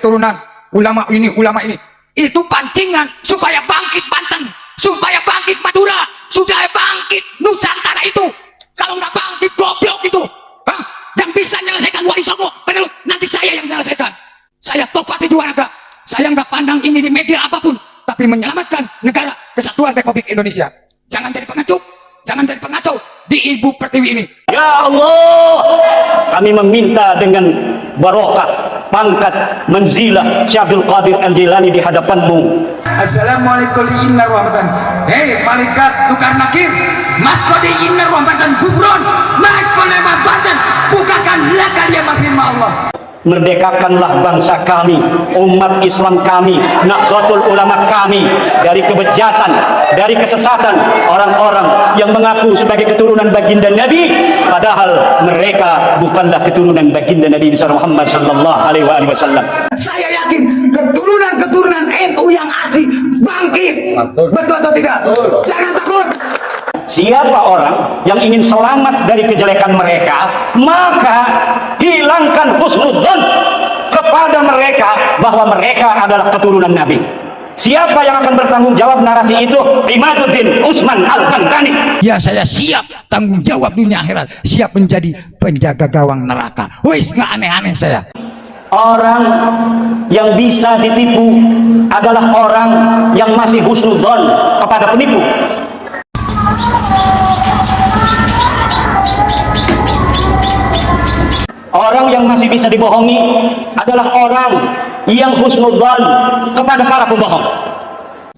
keturunan ulama ini, ulama ini. Itu pancingan supaya bangkit Banten, supaya bangkit Madura, supaya bangkit Nusantara itu. Kalau nggak bangkit, goblok itu. Hah? Yang bisa menyelesaikan Wali Songo, penerus, nanti saya yang menyelesaikan. Saya tobat di dua raga. Saya nggak pandang ini di media apapun, tapi menyelamatkan negara kesatuan Republik Indonesia. Jangan jadi pengacuh, jangan jadi pengacau di Ibu Pertiwi ini. Ya Allah, kami meminta dengan barokah pangkat manzilah Syekh Abdul Qadir Al-Jilani di hadapanmu. Assalamualaikum inna rahmatan. Hei malaikat tukar nakir, mas kode inna rahmatan gubron, mas kode Banten, bukakan lakal ya firman Allah. Merdekakanlah bangsa kami, umat Islam kami, Nahdlatul Ulama kami dari kebejatan, dari kesesatan orang-orang yang mengaku sebagai keturunan baginda Nabi, padahal mereka bukanlah keturunan baginda Nabi Muhammad sallallahu alaihi wasallam. Saya yakin keturunan NU yang asli bangkit. Betul atau tidak? Jangan takut. Siapa orang yang ingin selamat dari kejelekan mereka, maka hilangkan husnudzon kepada mereka bahwa mereka adalah keturunan Nabi. Siapa yang akan bertanggung jawab narasi itu? Imaduddin Usman Al-Bantani. Ya, saya siap tanggung jawab dunia akhirat, siap menjadi penjaga gawang neraka. Wis, nggak aneh-aneh saya. Orang yang bisa ditipu adalah orang yang masih husnudzon kepada penipu. Orang yang masih bisa dibohongi adalah orang yang husnudzon kepada para pembohong.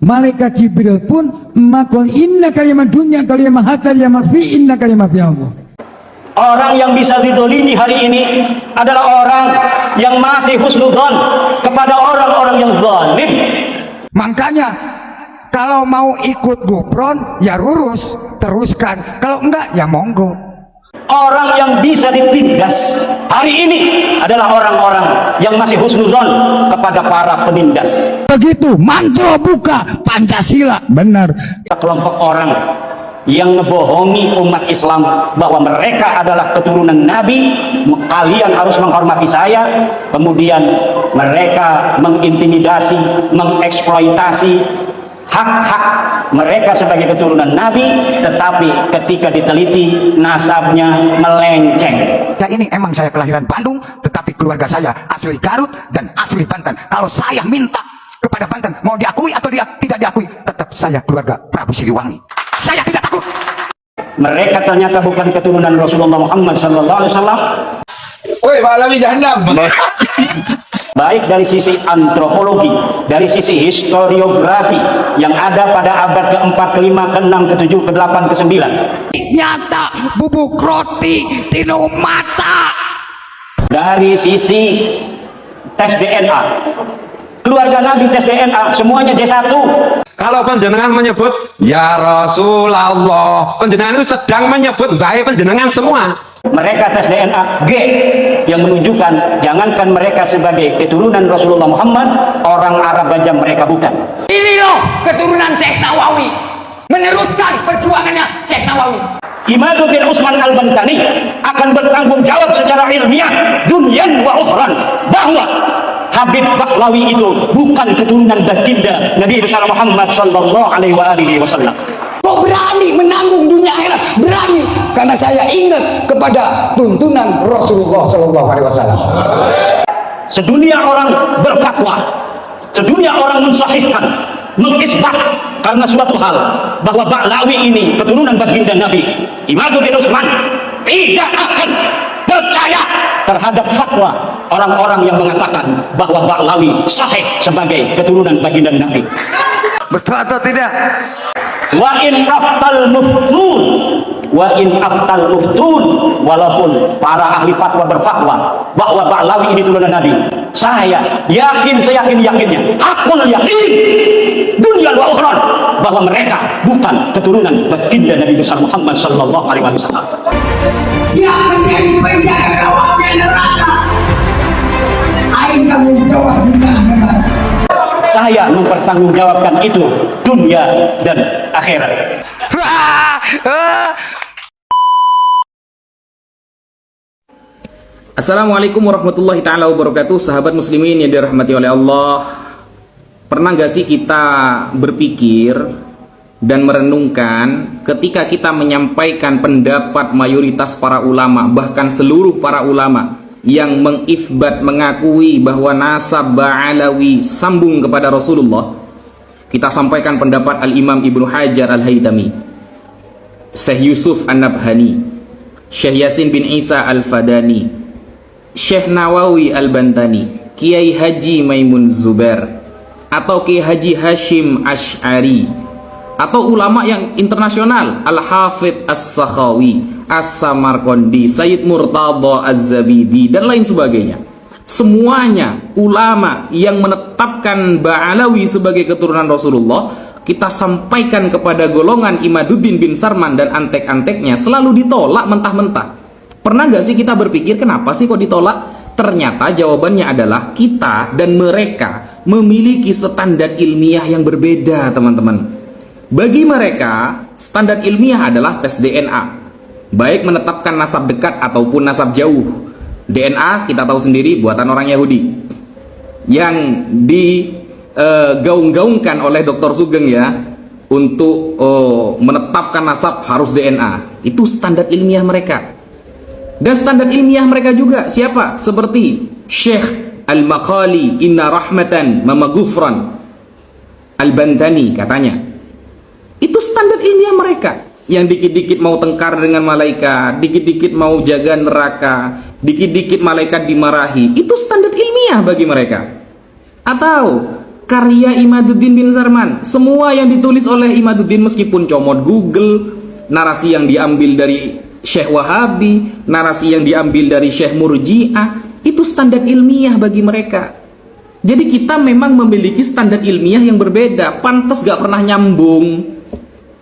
Malaikat Jibril pun makul inna kalimat dunia kalimat hatta kalimat fi inna kalimat fi Allah. Orang yang bisa didolimi hari ini adalah orang yang masih husnudzon kepada orang-orang yang zalim. Makanya kalau mau ikut gupron ya lurus, teruskan. Kalau enggak ya monggo. Orang yang bisa ditindas hari ini adalah orang-orang yang masih husnudzon kepada para penindas. Begitu mantra buka Pancasila, benar. Kelompok orang yang ngebohongi umat Islam bahwa mereka adalah keturunan Nabi, kalian harus menghormati saya, kemudian mereka mengintimidasi, mengeksploitasi hak-hak mereka sebagai keturunan Nabi, tetapi ketika diteliti nasabnya melenceng. Ya ini emang saya kelahiran Bandung, tetapi keluarga saya asli Garut dan asli Banten. Kalau saya minta kepada Banten mau diakui atau tidak diakui, tetap saya keluarga Prabu Siliwangi. Saya tidak takut. Mereka ternyata bukan keturunan Rasulullah Muhammad sallallahu alaihi wasallam. Woi, balami jahannam. Baik dari sisi antropologi, dari sisi historiografi yang ada pada abad ke-4, ke-5, ke-6, ke-7, ke-8, ke-9. Nyata bubuk roti tino mata. Dari sisi tes DNA, keluarga Nabi tes DNA semuanya J1. Kalau panjenengan menyebut ya Rasulullah, panjenengan itu sedang menyebut baik panjenengan semua. Mereka tes DNA G yang menunjukkan jangankan mereka sebagai keturunan Rasulullah Muhammad, orang Arab aja mereka bukan. Ini loh keturunan Syekh Nawawi, meneruskan perjuangannya Syekh Nawawi. Imaduddin Usman Al-Bantani akan bertanggung jawab secara ilmiah dunyan wa ukhran bahwa Habib Bahlawi itu bukan keturunan baginda Nabi besar Muhammad sallallahu alaihi wasallam. Kok berani menanggung dunia akhirat? Berani karena saya ingat kepada tuntunan Rasulullah sallallahu alaihi wasallam. Sedunia orang berfatwa, sedunia orang mensahihkan, mengisbat karena suatu hal bahwa Bahlawi ini keturunan baginda Nabi. Imaduddin Usman tidak akan percaya terhadap fatwa orang-orang yang mengatakan bahwa Bahlawi sahih sebagai keturunan baginda Nabi. Betul atau tidak? Wa in aftal muftun, wa in aftal muftun, walaupun para ahli fatwa berfatwa bahwa Bahlawi ini turunan Nabi, saya yakin, seyakin-yakinnya, hakul yakin dunia wa ukhran bahwa mereka bukan keturunan baginda Nabi besar Muhammad sallallahu alaihi wasallam. Siapa menjadi penjaga gawangnya neraka? Ayo tanggung jawab dunia akhirat. Saya mempertanggungjawabkan itu dunia dan akhirat. Assalamualaikum warahmatullahi ta'ala wabarakatuh. Sahabat muslimin yang dirahmati oleh Allah, pernah gak sih kita berpikir dan merenungkan ketika kita menyampaikan pendapat mayoritas para ulama, bahkan seluruh para ulama yang mengifbat, mengakui bahwa nasab Ba'alawi sambung kepada Rasulullah. Kita sampaikan pendapat Al-Imam Ibnu Hajar Al-Haytami, Syekh Yusuf An-Nabhani, Syekh Yasin bin Isa Al-Fadani, Syekh Nawawi Al-Bantani, Kiai Haji Maimun Zubair, atau Kiai Haji Hashim Ash'ari, atau ulama yang internasional, Al-Hafidh As-Sakhawi, As-Samarqandi, Sayyid Murtada Az-Zabidi, dan lain sebagainya. Semuanya ulama yang menetapkan Ba'alawi sebagai keturunan Rasulullah, kita sampaikan kepada golongan Imaduddin bin Sarman dan antek-anteknya, selalu ditolak mentah-mentah. Pernah gak sih kita berpikir kenapa sih kok ditolak? Ternyata jawabannya adalah kita dan mereka memiliki standar ilmiah yang berbeda, teman-teman. Bagi mereka, standar ilmiah adalah tes DNA, baik menetapkan nasab dekat ataupun nasab jauh. DNA kita tahu sendiri buatan orang Yahudi yang digaung-gaungkan oleh Dr. Sugeng ya, untuk menetapkan nasab harus DNA. Itu standar ilmiah mereka. Dan standar ilmiah mereka juga siapa? Seperti Syekh Al-Maqali, Inna Rahmatan Mama Gufran Al-Bantani katanya. Itu standar ilmiah mereka. Yang dikit-dikit mau tengkar dengan malaikat, dikit-dikit mau jaga neraka, dikit-dikit malaikat dimarahi. Itu standar ilmiah bagi mereka. Atau karya Imaduddin bin Sarman, semua yang ditulis oleh Imaduddin meskipun comot Google, narasi yang diambil dari Syekh Wahabi, narasi yang diambil dari Syekh Murji'ah, itu standar ilmiah bagi mereka. Jadi kita memang memiliki standar ilmiah yang berbeda. Pantes gak pernah nyambung.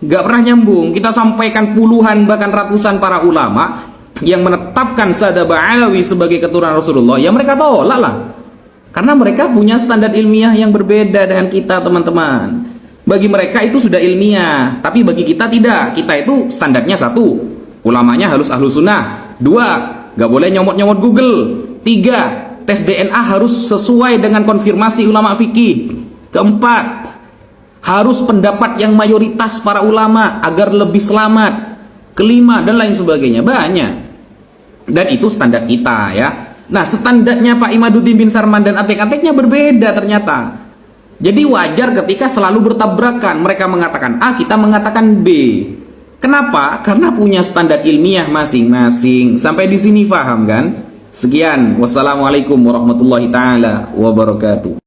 Gak pernah nyambung. Kita sampaikan puluhan bahkan ratusan para ulama yang menetapkan Sada Ba'alawi sebagai keturunan Rasulullah, ya mereka tolak lah. Karena mereka punya standar ilmiah yang berbeda dengan kita, teman-teman. Bagi mereka itu sudah ilmiah, tapi bagi kita tidak. Kita itu standarnya satu, ulamanya harus ahlu sunnah. 2, gak boleh nyomot-nyomot Google. 3, tes DNA harus sesuai dengan konfirmasi ulama fikih. 4, harus pendapat yang mayoritas para ulama agar lebih selamat. 5, dan lain sebagainya. Banyak. Dan itu standar kita ya. Nah, standarnya Pak Imaduddin bin Sarman dan antek-anteknya berbeda ternyata. Jadi wajar ketika selalu bertabrakan. Mereka mengatakan A, kita mengatakan B. Kenapa? Karena punya standar ilmiah masing-masing. Sampai di sini paham kan? Sekian. Wassalamualaikum warahmatullahi taala wabarakatuh.